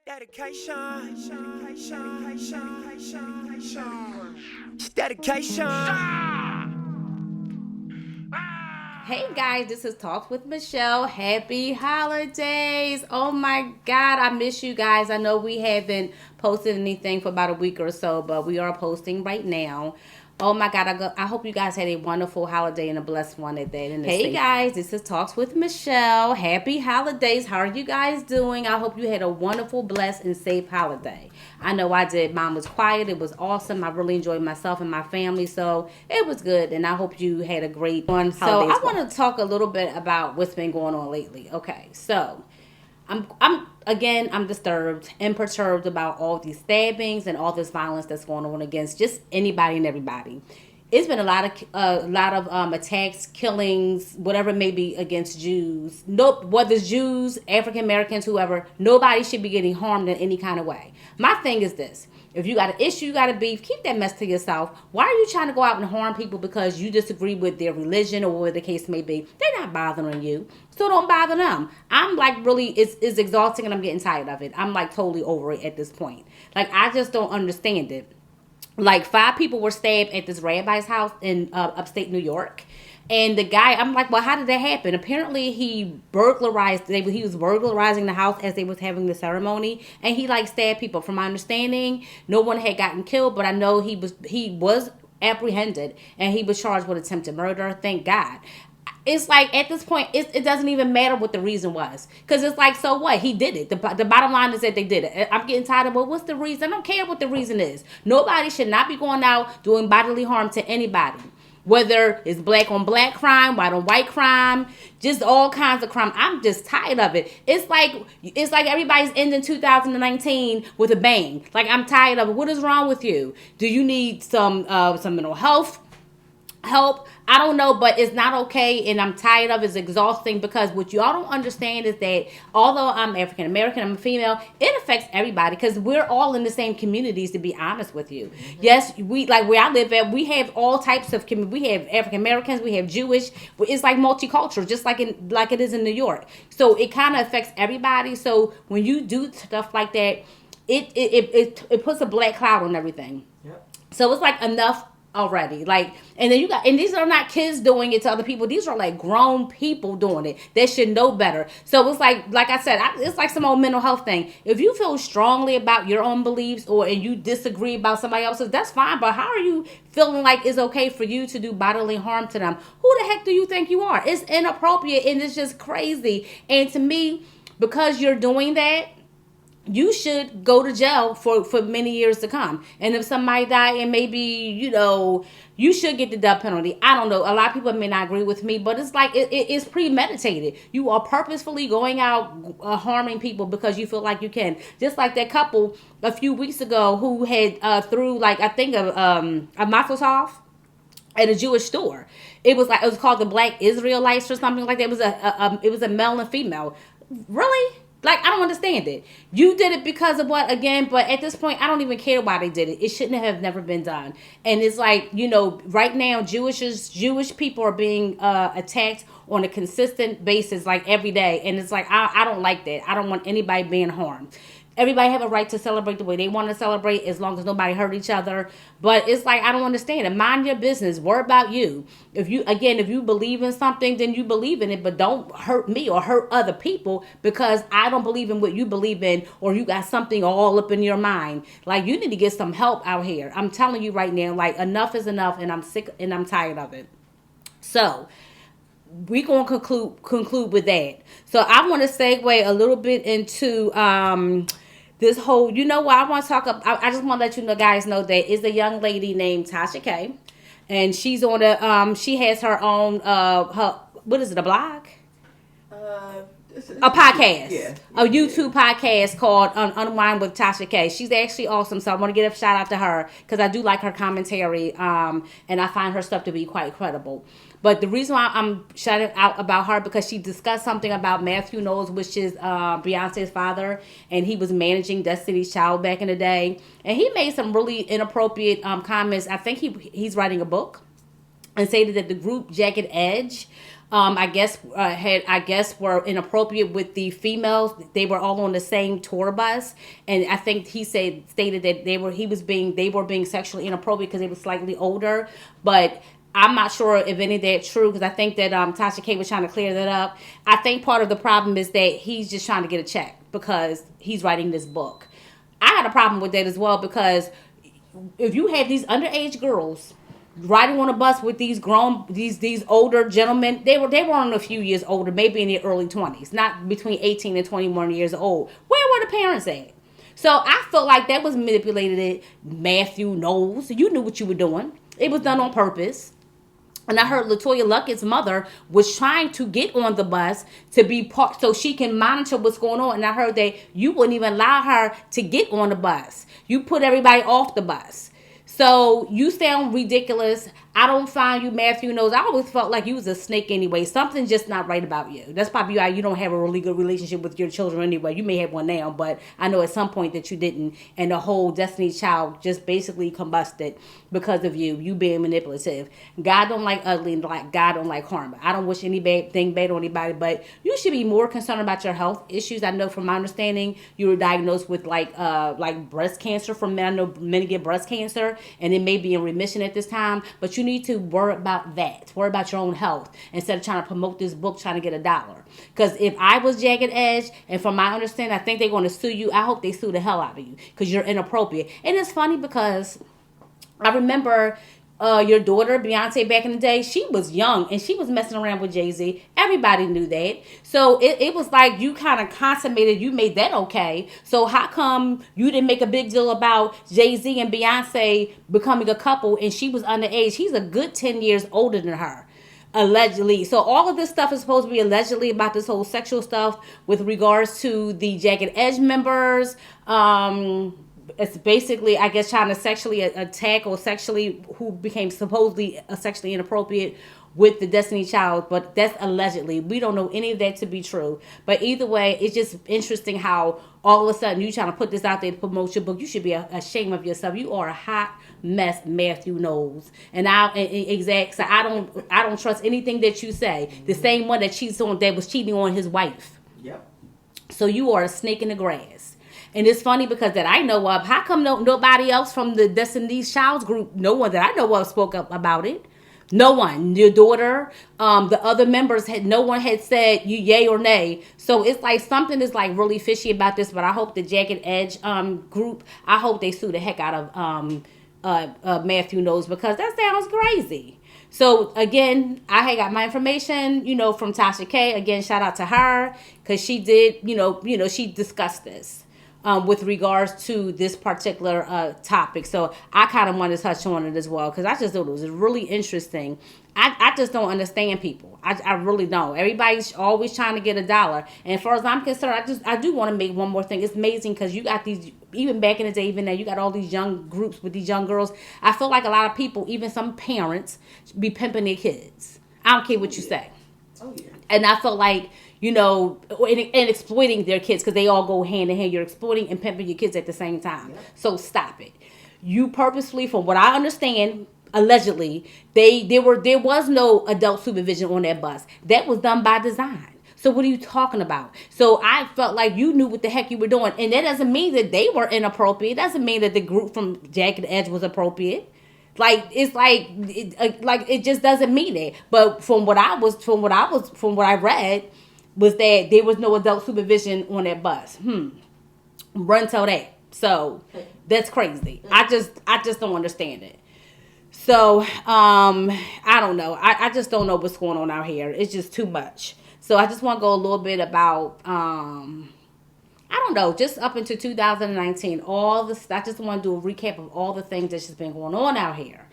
Dedication. Dedication. Hey guys, this is Talks with Michele. Happy holidays. Oh my God, I miss you guys. I know we haven't posted anything for about a week or so, but we are posting right now. Oh my God, I hope you guys had a wonderful holiday and a blessed one at that. Hey guys, this is Talks with Michele. Happy holidays. How are you guys doing? I hope you had a wonderful, blessed, and safe holiday. I know I did. Mine was quiet. It was awesome. I really enjoyed myself and my family, so it was good. And I hope you had a great one. So I want to talk a little bit about what's been going on lately. Okay, so I'm disturbed and perturbed about all these stabbings and all this violence that's going on against just anybody and everybody. It's been a lot of attacks, killings, whatever it may be against Jews. No, whether it's Jews, African Americans, whoever, nobody should be getting harmed in any kind of way. My thing is this: if you got an issue, you got a beef, keep that mess to yourself. Why are you trying to go out and harm people because you disagree with their religion or whatever the case may be? They're not bothering you, so don't bother them. I'm like, really, it's exhausting and I'm getting tired of it. I'm like totally over it at this point. Like, I just don't understand it. Like, 5 people were stabbed at this rabbi's house in upstate New York. And the guy, I'm like, well, how did that happen? Apparently, he was burglarizing the house as they was having the ceremony, and he like stabbed people. From my understanding, no one had gotten killed, but I know he was apprehended and he was charged with attempted murder. Thank God. It's like, at this point, it doesn't even matter what the reason was. Because it's like, so what? He did it. The bottom line is that they did it. I'm getting tired of, well, what's the reason? I don't care what the reason is. Nobody should not be going out doing bodily harm to anybody. Whether it's black on black crime, white on white crime, just all kinds of crime. I'm just tired of it. It's like everybody's ending 2019 with a bang. Like, I'm tired of it. What is wrong with you? Do you need some mental health help? I don't know, but it's not okay, and I'm tired of it. It's exhausting, because what y'all don't understand is that although I'm African American, I'm a female, it affects everybody, because we're all in the same communities, to be honest with you. Mm-hmm. Yes, we, like where I live at, we have all types of communities. We have African Americans, we have Jewish. It's like multicultural, just like it is in New York. So it kind of affects everybody. So when you do stuff like that, it puts a black cloud on everything. Yep. So it's like, enough already. Like, and then and these are not kids doing it to other people. These are like grown people doing it. They should know better. So it's like I said, it's like some old mental health thing. If you feel strongly about your own beliefs, and you disagree about somebody else's, that's fine. But how are you feeling like it's okay for you to do bodily harm to them? Who the heck do you think you are? It's inappropriate, and it's just crazy. And to me, because you're doing that, you should go to jail for many years to come. And if somebody die, and maybe, you should get the death penalty. I don't know. A lot of people may not agree with me, but it's like, it's premeditated. You are purposefully going out harming people because you feel like you can. Just like that couple a few weeks ago who had threw, like, I think a mazel tov at a Jewish store. It was called the Black Israelites or something like that. It was a male and female. Really? Like, I don't understand it. You did it because of what, again? But at this point, I don't even care why they did it. It shouldn't have never been done. And it's like, right now, Jewish people are being attacked on a consistent basis, like every day. And it's like, I don't like that. I don't want anybody being harmed. Everybody have a right to celebrate the way they want to celebrate, as long as nobody hurt each other. But it's like, I don't understand it. Mind your business. Worry about you. If you believe in something, then you believe in it. But don't hurt me or hurt other people because I don't believe in what you believe in, or you got something all up in your mind. Like, you need to get some help out here. I'm telling you right now, like, enough is enough, and I'm sick and I'm tired of it. So we're going to conclude with that. So I want to segue a little bit into this whole, what I want to talk about. I just want to let you guys know that is a young lady named Tasha K, and she's on she has her own what is it, a blog? A podcast, a YouTube podcast called Unwind with Tasha K. She's actually awesome, so I want to give a shout out to her because I do like her commentary, and I find her stuff to be quite credible. But the reason why I'm shouting out about her, because she discussed something about Matthew Knowles, which is Beyonce's father, and he was managing Destiny's Child back in the day, and he made some really inappropriate comments. I think he's writing a book, and stated that the group Jagged Edge I guess were inappropriate with the females. They were all on the same tour bus, and I think he stated that they were being sexually inappropriate because they were slightly older, but. I'm not sure if any of that's true because I think that Tasha K was trying to clear that up. I think part of the problem is that he's just trying to get a check because he's writing this book. I had a problem with that as well because if you have these underage girls riding on a bus with these older gentlemen, they were on a few years older, maybe in their early 20s, not between 18 and 21 years old. Where were the parents at? So I felt like that was manipulated. Matthew Knowles, you knew what you were doing. It was done on purpose. And I heard LaToya Luckett's mother was trying to get on the bus to be part so she can monitor what's going on. And I heard that you wouldn't even allow her to get on the bus. You put everybody off the bus. So you sound ridiculous. I don't find you, Matthew Knowles. I always felt like you was a snake anyway. Something's just not right about you. That's probably why you don't have a really good relationship with your children anyway. You may have one now, but I know at some point that you didn't. And the whole Destiny's Child just basically combusted because of you being manipulative. God don't like ugly and God don't like harm. I don't wish any thing bad on anybody, but you should be more concerned about your health issues. I know from my understanding, you were diagnosed with like breast cancer from men. I know men get breast cancer and it may be in remission at this time, but you need to worry about that. Worry about your own health instead of trying to promote this book, trying to get $1. Because if I was Jagged Edge, and from my understanding, I think they're going to sue you. I hope they sue the hell out of you because you're inappropriate. And it's funny because I remember your daughter, Beyonce, back in the day, she was young and she was messing around with Jay-Z. Everybody knew that. So it was like you kind of consummated, you made that okay. So how come you didn't make a big deal about Jay-Z and Beyonce becoming a couple and she was underage? He's a good 10 years older than her. Allegedly. So all of this stuff is supposed to be allegedly about this whole sexual stuff with regards to the Jagged Edge members. It's basically, I guess, trying to sexually attack or who became supposedly sexually inappropriate with the Destiny Child, but that's allegedly. We don't know any of that to be true. But either way, it's just interesting how all of a sudden you trying to put this out there to promote your book. You should be ashamed of yourself. You are a hot mess, Matthew Knowles. And so I don't trust anything that you say. The same one that was cheating on his wife. Yep. So you are a snake in the grass. And it's funny because that I know of, how come nobody else from the Destiny's Child's group, no one that I know of spoke up about it? No one. Your daughter, the other members, no one had said you yay or nay. So it's like something is like really fishy about this, but I hope the Jagged Edge group, I hope they sue the heck out of Matthew Knowles because that sounds crazy. So again, I had got my information, from Tasha K. Again, shout out to her because she did, she discussed this. With regards to this particular topic. So I kind of want to touch on it as well because I just thought it was really interesting. I just don't understand people. I really don't. Everybody's always trying to get $1. And as far as I'm concerned, I do want to make one more thing. It's amazing because you got these, even back in the day, even now, you got all these young groups with these young girls. I feel like a lot of people, even some parents, be pimping their kids. I don't care what you say. Oh, yeah. And I felt like, and exploiting their kids because they all go hand in hand. You're exploiting and pimping your kids at the same time. Yeah. So stop it. You purposefully, from what I understand, allegedly, there was no adult supervision on that bus. That was done by design. So what are you talking about? So I felt like you knew what the heck you were doing. And that doesn't mean that they were inappropriate. It doesn't mean that the group from Jagged Edge was appropriate. It just doesn't mean it. But from what I read, was that there was no adult supervision on that bus. Run tell that. So that's crazy. I just don't understand it. So I don't know. I just don't know what's going on out here. It's just too much. So I just want to go a little bit about I don't know, just up into 2019, I just want to do a recap of all the things that's just been going on out here.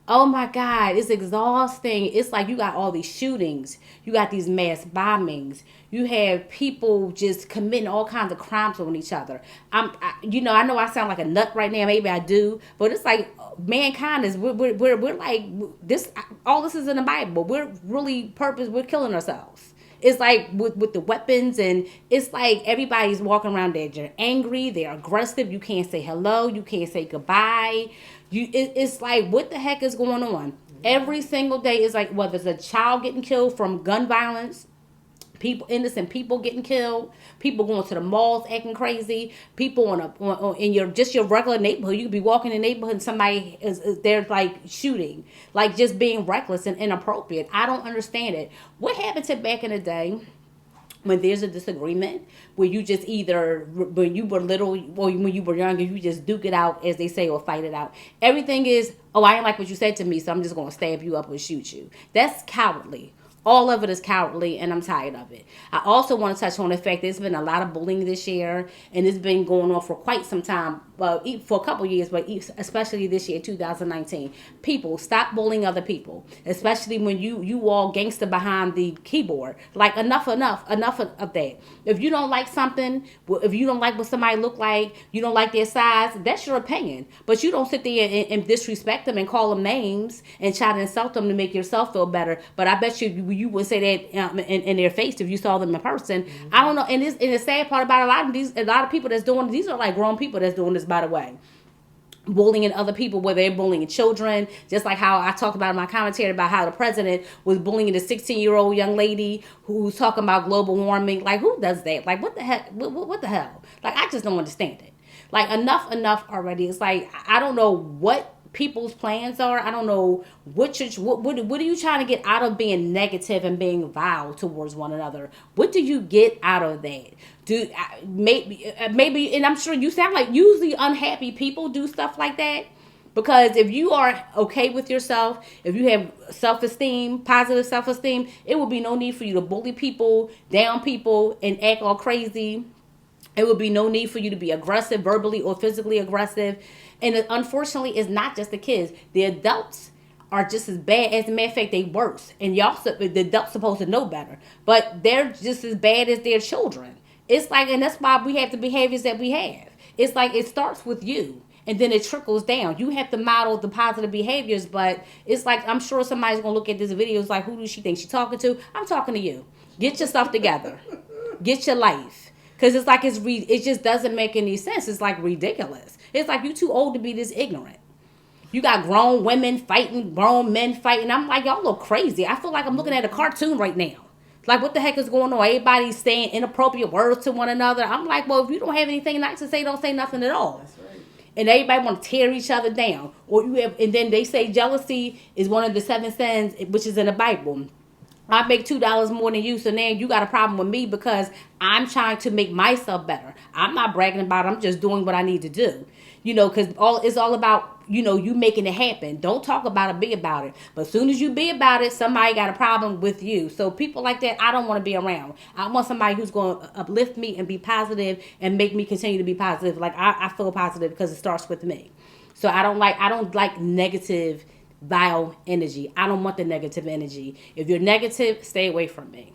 Oh my God, it's exhausting. It's like you got all these shootings. You got these mass bombings. You have people just committing all kinds of crimes on each other. I know I sound like a nut right now. Maybe I do. But it's like mankind is, we're like, this, all this is in the Bible. We're killing ourselves. It's like with the weapons, and it's like everybody's walking around there. They're angry, they're aggressive. You can't say hello, you can't say goodbye. It's like, what the heck is going on? Every single day is like, whether it's a child getting killed from gun violence, innocent people getting killed, people going to the malls acting crazy, people in your regular neighborhood. You could be walking in the neighborhood and somebody is there like shooting, like just being reckless and inappropriate. I don't understand it. What happened to back in the day when there's a disagreement, where you just either, when you were little or when you were younger, you just duke it out, as they say, or fight it out. Everything is, oh, I ain't like what you said to me, so I'm just going to stab you up or shoot you. That's cowardly. All of it is cowardly, and I'm tired of it. I also want to touch on the fact there's been a lot of bullying this year, and it's been going on for quite some time, for a couple years, but especially this year, 2019. People, stop bullying other people, especially when you all gangster behind the keyboard. Like, enough of that. If you don't like something, if you don't like what somebody look like, you don't like their size, that's your opinion. But you don't sit there and disrespect them and call them names and try to insult them to make yourself feel better. But I bet you would say that in their face if you saw them in person. Mm-hmm. I don't know. And the sad part about a lot of people that's doing, these are like grown people that's doing this, by the way. Bullying other people, where they're bullying children, just like how I talked about in my commentary about how the president was bullying the 16-year-old young lady who's talking about global warming. Like, who does that? Like, what the heck? What the hell? Like, I just don't understand it. Like, enough already. It's like, I don't know what people's plans are. I don't know what are you trying to get out of being negative and being vile towards one another? What do you get out of that? Maybe, and I'm sure you sound like usually unhappy people do stuff like that. Because if you are okay with yourself, if you have self-esteem, positive self-esteem, it will be no need for you to bully people, down people, and act all crazy. It would be no need for you to be aggressive, verbally or physically aggressive. And unfortunately, it's not just the kids. The adults are just as bad. As a matter of fact, they worse. And the adults supposed to know better. But they're just as bad as their children. It's like, and that's why we have the behaviors that we have. It's like, it starts with you. And then it trickles down. You have to model the positive behaviors. But it's like, I'm sure somebody's going to look at this video. It's like, who does she think she's talking to? I'm talking to you. Get your stuff together. Get your life. Because it's like, it just doesn't make any sense. It's like ridiculous. It's like, you too old to be this ignorant. You got grown women fighting, grown men fighting. I'm like, y'all look crazy. I feel like I'm looking at a cartoon right now. Like, what the heck is going on? Everybody's saying inappropriate words to one another. I'm like, well, if you don't have anything nice to say, don't say nothing at all. That's right. And everybody want to tear each other down. And then they say jealousy is one of the 7 sins, which is in the Bible. I make $2 more than you, so now you got a problem with me because I'm trying to make myself better. I'm not bragging about it. I'm just doing what I need to do. Because it's all about, you making it happen. Don't talk about it, be about it. But as soon as you be about it, somebody got a problem with you. So people like that, I don't want to be around. I want somebody who's going to uplift me and be positive and make me continue to be positive. Like, I feel positive because it starts with me. So I don't like negative, vile energy. I don't want the negative energy. If you're negative, stay away from me.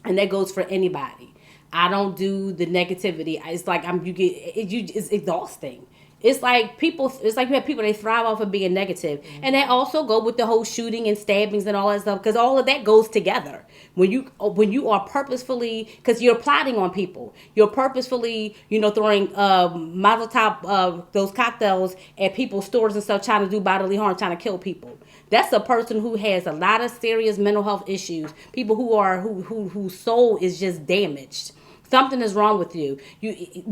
And that goes for anybody. I don't do the negativity. It's like it's exhausting. It's like you have people, they thrive off of being negative. Mm-hmm. And they also go with the whole shooting and stabbings and all that stuff, because all of that goes together. When you are purposefully, because you're plotting on people, you're purposefully, throwing Molotov, those cocktails at people's stores and stuff, trying to do bodily harm, trying to kill people. That's a person who has a lot of serious mental health issues. People whose soul is just damaged. Something is wrong with you.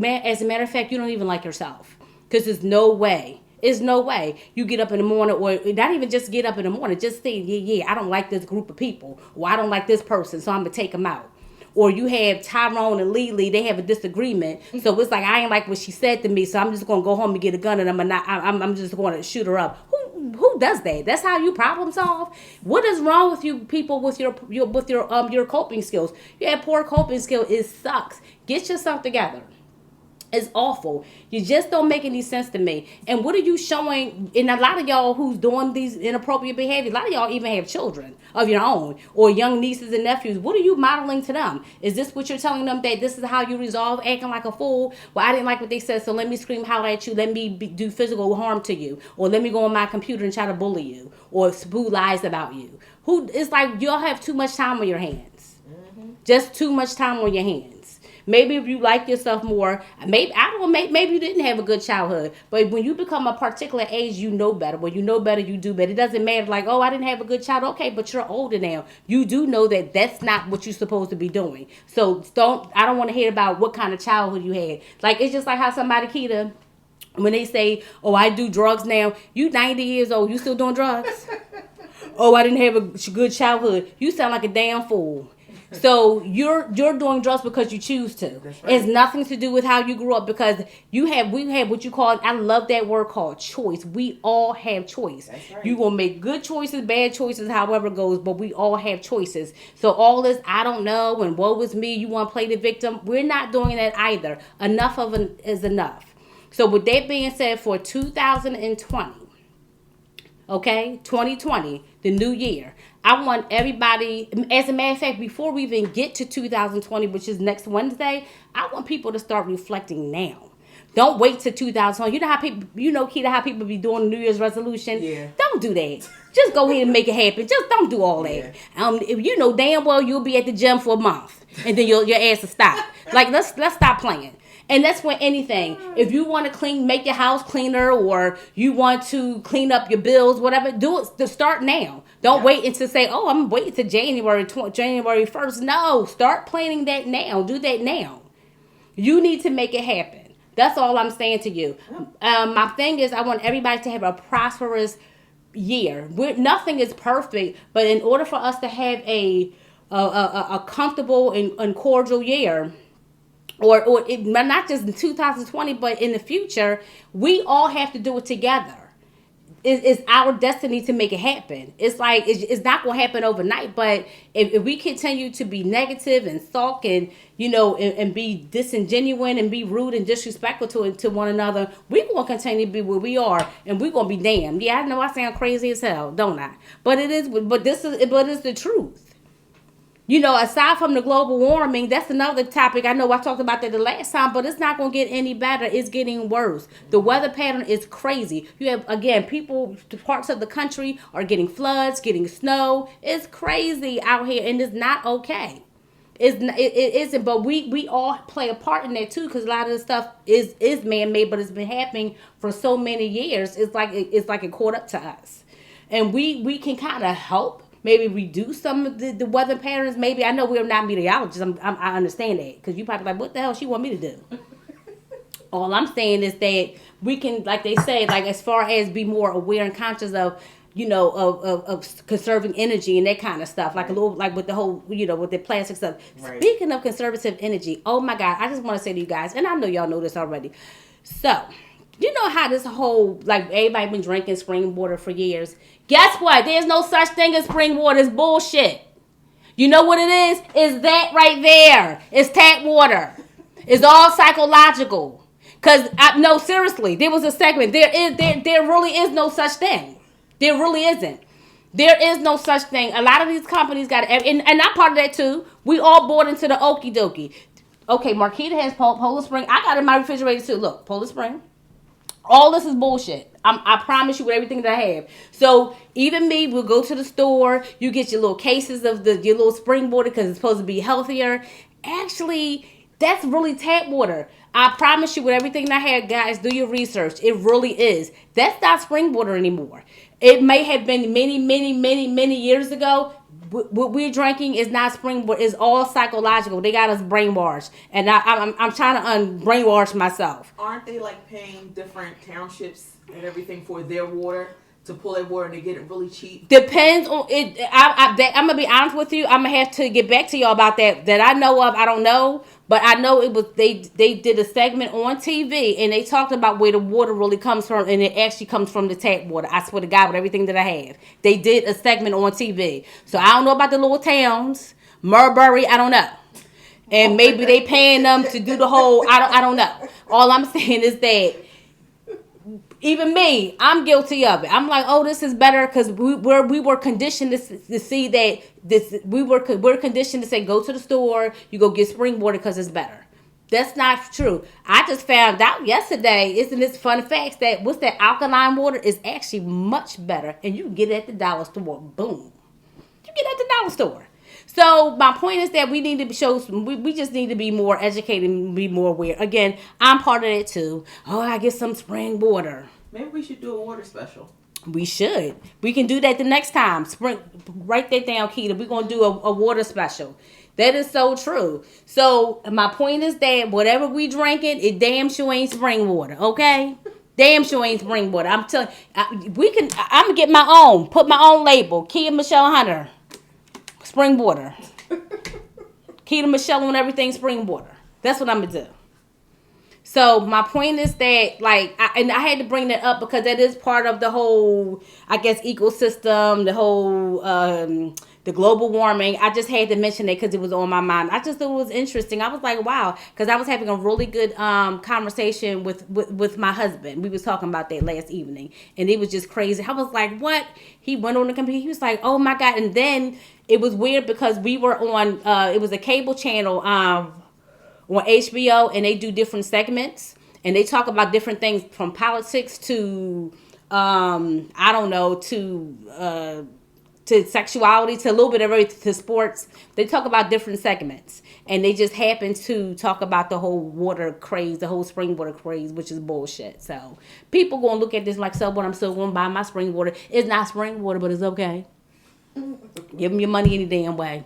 As a matter of fact, you don't even like yourself. Because there's no way. It's no way you get up in the morning, or not even just get up in the morning, just say, I don't like this group of people, or I don't like this person, so I'm going to take them out. Or you have Tyrone and Lily, they have a disagreement, so it's like, I ain't like what she said to me, so I'm just going to go home and get a gun, and I'm just going to shoot her up. Who does that? That's how you problem solve? What is wrong with you people with your coping skills? You have poor coping skills. It sucks. Get yourself together. It's awful. You just don't make any sense to me. And what are you showing? And a lot of y'all who's doing these inappropriate behaviors, a lot of y'all even have children of your own or young nieces and nephews. What are you modeling to them? Is this what you're telling them, that this is how you resolve acting like a fool? Well, I didn't like what they said, so let me scream, holler at you. Let me do physical harm to you. Or let me go on my computer and try to bully you. Or spew lies about you. It's like y'all have too much time on your hands. Mm-hmm. Just too much time on your hands. Maybe if you like yourself more, maybe I don't know, maybe you didn't have a good childhood. But when you become a particular age, you know better. When you know better, you do better. It doesn't matter like, oh, I didn't have a good childhood. Okay, but you're older now. You do know that that's not what you're supposed to be doing. So I don't want to hear about what kind of childhood you had. Like, it's just like how somebody, Keita, when they say, oh, I do drugs now. You 90 years old, you still doing drugs? Oh, I didn't have a good childhood. You sound like a damn fool. So you're doing drugs because you choose to. That's right. It's nothing to do with how you grew up, because we have what you call, I love that word called choice. We all have choice. That's right. You gonna make good choices, bad choices, however it goes, but we all have choices. So all this I don't know and woe is me, you want to play the victim, we're not doing that either. Enough of it is enough. So with that being said, for 2020, okay, 2020, the new year, I want everybody, as a matter of fact, before we even get to 2020, which is next Wednesday, I want people to start reflecting now. Don't wait till 2020. You know how people, Keita, how people be doing New Year's resolution? Yeah. Don't do that. Just go ahead and make it happen. Just don't do all that. Yeah. If you know damn well you'll be at the gym for a month, and then your ass will stop. Like, let's stop playing. And that's for anything. If you want to make your house cleaner, or you want to clean up your bills, whatever, do it to start now. Don't wait until say, oh, I'm waiting to January 1st. No, start planning that now. Do that now. You need to make it happen. That's all I'm saying to you. My thing is, I want everybody to have a prosperous year. Nothing is perfect, but in order for us to have a comfortable and cordial year, or not just in 2020, but in the future, we all have to do it together. It's our destiny to make it happen. It's like, it's not going to happen overnight, but if we continue to be negative and sulk and, and be disingenuous and be rude and disrespectful to one another, we're going to continue to be where we are, and we're going to be damned. Yeah, I know I sound crazy as hell, don't I? But it's the truth. Aside from the global warming, that's another topic. I know I talked about that the last time, but it's not going to get any better. It's getting worse. The weather pattern is crazy. You have, again, parts of the country are getting floods, getting snow. It's crazy out here, and it's not okay. It isn't, but we all play a part in that too, because a lot of the stuff is man-made, but it's been happening for so many years. It's like it caught up to us, and we can kind of help. Maybe reduce some of the weather patterns. Maybe, I know we're not meteorologists. I understand that, because you probably like, what the hell she want me to do? All I'm saying is that we can, like they say, like as far as be more aware and conscious of, of conserving energy and that kind of stuff. Like a little, like with the whole, with the plastic stuff. Right. Speaking of conservative energy, oh my God, I just want to say to you guys, and I know y'all know this already. So, you know how this whole, like, everybody been drinking spring water for years. Guess what? There's no such thing as spring water. It's bullshit. You know what it is? It's that right there. It's tap water. It's all psychological. Because, no, seriously, there was a segment. There really is no such thing. There really isn't. There is no such thing. A lot of these companies got, and I'm part of that too. We all bought into the okie dokie. Okay, Marquita has Polar Spring. I got it in my refrigerator too. Look, Polar Spring. All this is bullshit. I promise you with everything that I have. So even me, we'll go to the store. You get your little cases of your little spring water because it's supposed to be healthier. Actually, that's really tap water. I promise you with everything that I have, guys, do your research. It really is. That's not spring water anymore. It may have been many, many, many, many years ago. What we're drinking is not spring water. It's all psychological. They got us brainwashed, and I'm trying to unbrainwash myself. Aren't they like paying different townships and everything for their water to pull their water and they get it really cheap? Depends on it. I'm gonna be honest with you. I'm gonna have to get back to y'all about that. That I know of. I don't know, but I know it was they did a segment on TV and they talked about where the water really comes from, and it actually comes from the tap water. I swear to God, with everything that I have, they did a segment on TV. So I don't know about the little towns, Marbury. I don't know, and maybe they paying them to do the whole. I don't know. All I'm saying is that. Even me, I'm guilty of it. I'm like, oh, this is better because we were conditioned to see that we're conditioned to say go to the store, you go get spring water because it's better. That's not true. I just found out yesterday, isn't this fun facts that what's that alkaline water is actually much better, and you can get it at the dollar store. Boom, you get it at the dollar store. So my point is that we need to show. We just need to be more educated and be more aware. Again, I'm part of it too. Oh, I get some spring water. Maybe we should do a water special. We should. We can do that the next time. Spring. Write that down, Keita. We're gonna do a water special. That is so true. So my point is that whatever we drinking, it damn sure ain't spring water. Okay. Damn sure ain't spring water. I'm telling we can. I'm gonna get my own. Put my own label. Kia Michelle Hunter. Spring water. Keita Michelle on everything spring water. That's what I'm gonna do. So my point is that, like, I had to bring that up because that is part of the whole, I guess, ecosystem, the whole, the global warming. I just had to mention it because it was on my mind. I just thought it was interesting. I was like, wow, because I was having a really good conversation with my husband. We was talking about that last evening, and it was just crazy. I was like, what? He went on the computer. He was like, oh my God. And then it was weird because we were on, it was a cable channel, on HBO, and they do different segments, and they talk about different things from politics to I don't know, to sexuality, to a little bit of everything, to sports. They talk about different segments, and they just happen to talk about the whole water craze, the whole spring water craze, which is bullshit. So people gonna look at this like, so what? I'm still gonna buy my spring water. It's not spring water, but it's okay. Give them your money any damn way.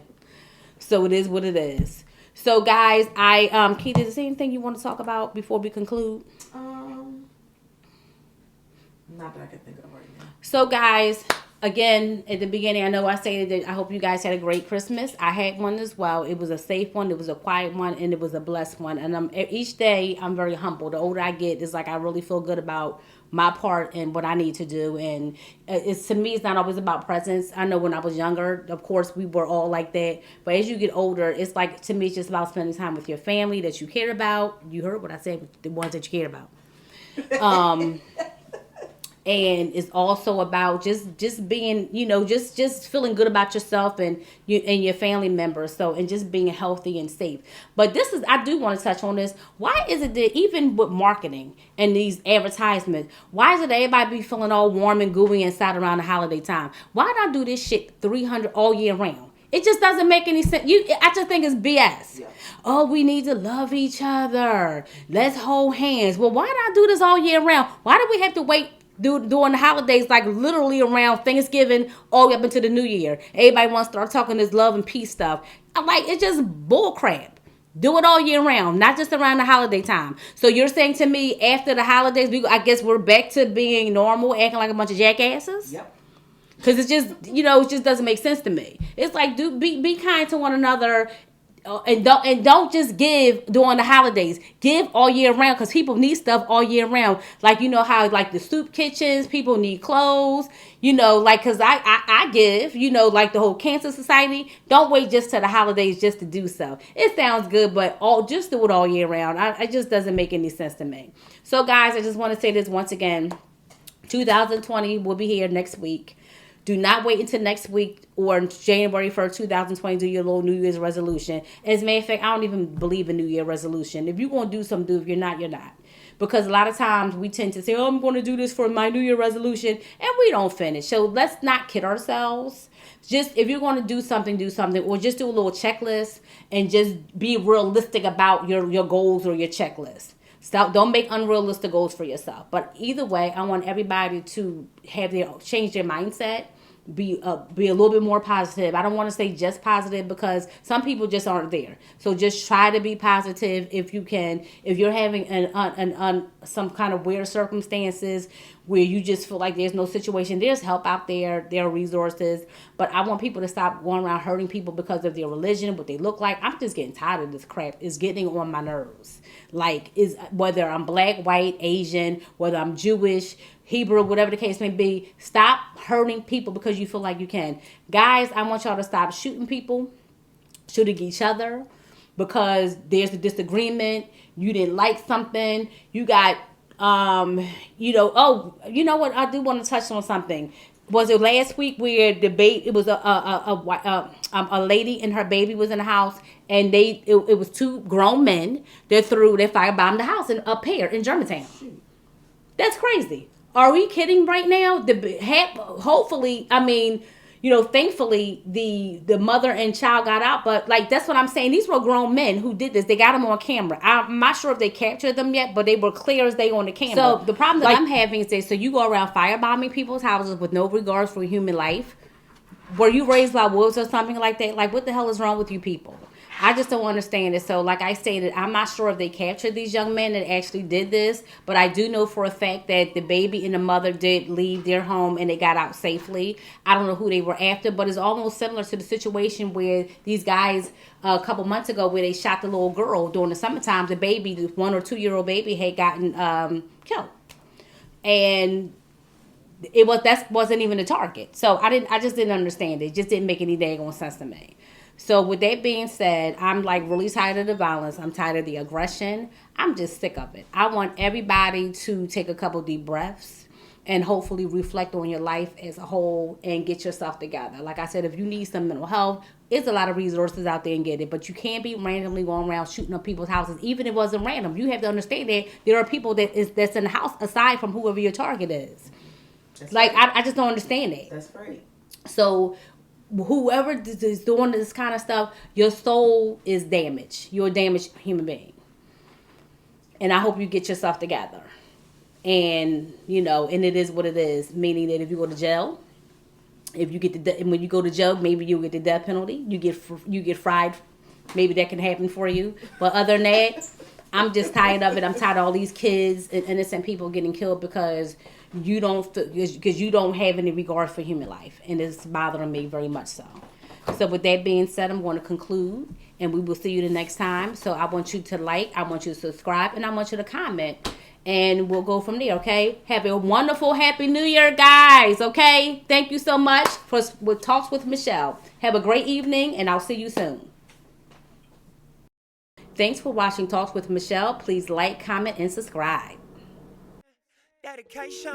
So it is what it is. So, guys, Keith, is there anything you want to talk about before we conclude? Not that I can think of right now. So, guys, again, at the beginning, I know I stated that I hope you guys had a great Christmas. I had one as well. It was a safe one. It was a quiet one. And it was a blessed one. And each day, I'm very humble. The older I get, it's like I really feel good about my part and what I need to do. And it's, to me, it's not always about presents. I know when I was younger, of course, we were all like that. But as you get older, it's like, to me, it's just about spending time with your family that you care about. You heard what I said, the ones that you care about. And it's also about just being, just feeling good about yourself and your family members. So, and just being healthy and safe. But I do want to touch on this. Why is it that even with marketing and these advertisements, why is it that everybody be feeling all warm and gooey inside around the holiday time? Why not do this shit 300 all year round? It just doesn't make any sense. I just think it's BS. Yeah. Oh, we need to love each other. Let's hold hands. Well, why not do this all year round? Why do we have to wait during the holidays, like literally around Thanksgiving all the way up into the New Year? Everybody wants to start talking this love and peace stuff. I'm like, it's just bull crap. Do it all year round, not just around the holiday time. So you're saying to me, after the holidays, I guess we're back to being normal, acting like a bunch of jackasses? Yep. Because it's just, it just doesn't make sense to me. It's like, be kind to one another. And don't just give during the holidays. Give all year round, because people need stuff all year round. Like, how like the soup kitchens, people need clothes. Like, because I give. Like the whole Cancer Society. Don't wait just to the holidays just to do so. It sounds good, but just do it all year round. It just doesn't make any sense to me. So, guys, I just want to say this once again. 2020 will be here next week. Do not wait until next week or January 1st, 2020 to do your little New Year's resolution. As a matter of fact, I don't even believe in New Year resolution. If you're going to do something, do it. If you're not, you're not. Because a lot of times we tend to say, oh, I'm going to do this for my New Year resolution, and we don't finish. So let's not kid ourselves. Just, if you're going to do something, or just do a little checklist and just be realistic about your goals or your checklist. Don't make unrealistic goals for yourself. But either way, I want everybody to change their mindset. Be a little bit more positive. I don't want to say just positive, because some people just aren't there. So just try to be positive if you can. If you're having some kind of weird circumstances where you just feel like there's no situation, there's help out there. There are resources. But I want people to stop going around hurting people because of their religion, what they look like. I'm just getting tired of this crap. It's getting on my nerves. Like, whether I'm black, white, Asian, whether I'm Jewish, Hebrew, whatever the case may be, stop hurting people because you feel like you can. Guys, I want y'all to stop shooting each other because there's a disagreement. You didn't like something. You got, what? I do want to touch on something. Was it last week where it was a lady and her baby was in the house, and it was two grown men. They firebombed the house up here in Germantown. That's crazy. Are we kidding right now? Hopefully, thankfully the mother and child got out, but like that's what I'm saying. These were grown men who did this. They got them on camera. I'm not sure if they captured them yet, but they were clear as day on the camera. So the problem that I'm having is that, so you go around firebombing people's houses with no regards for human life. Were you raised by wolves or something like that? Like, what the hell is wrong with you people? I just don't understand it. So, like I stated, I'm not sure if they captured these young men that actually did this, but I do know for a fact that the baby and the mother did leave their home and they got out safely. I don't know who they were after, but it's almost similar to the situation where these guys a couple months ago where they shot the little girl during the summertime. The baby, the 1 or 2 year old baby, had gotten killed, and that wasn't even a target. So I just didn't understand it. It just didn't make any daggone sense to me. So with that being said, I'm like really tired of the violence. I'm tired of the aggression. I'm just sick of it. I want everybody to take a couple deep breaths and hopefully reflect on your life as a whole and get yourself together. Like I said, if you need some mental health, there's a lot of resources out there and get it. But you can't be randomly going around shooting up people's houses. Even if it wasn't random, you have to understand that there are people that's in the house aside from whoever your target is. That's like, right. I just don't understand that. That's right. So whoever is doing this kind of stuff, your soul is damaged. You're a damaged human being. And I hope you get yourself together. And, and it is what it is. Meaning that if you go to jail, if you get when you go to jail, maybe you'll get the death penalty. You get fried. Maybe that can happen for you. But other than that, I'm just tired of it. I'm tired of all these kids and innocent people getting killed because you don't have any regard for human life, and it's bothering me very much so. So with that being said, I'm going to conclude, and we will see you the next time. So I want you to like, I want you to subscribe, and I want you to comment, and we'll go from there. Okay? Have a wonderful, happy New Year, guys. Okay? Thank you so much for Talks with Michele. Have a great evening, and I'll see you soon. Thanks for watching Talks with Michele. Please like, comment, and subscribe. Dedication.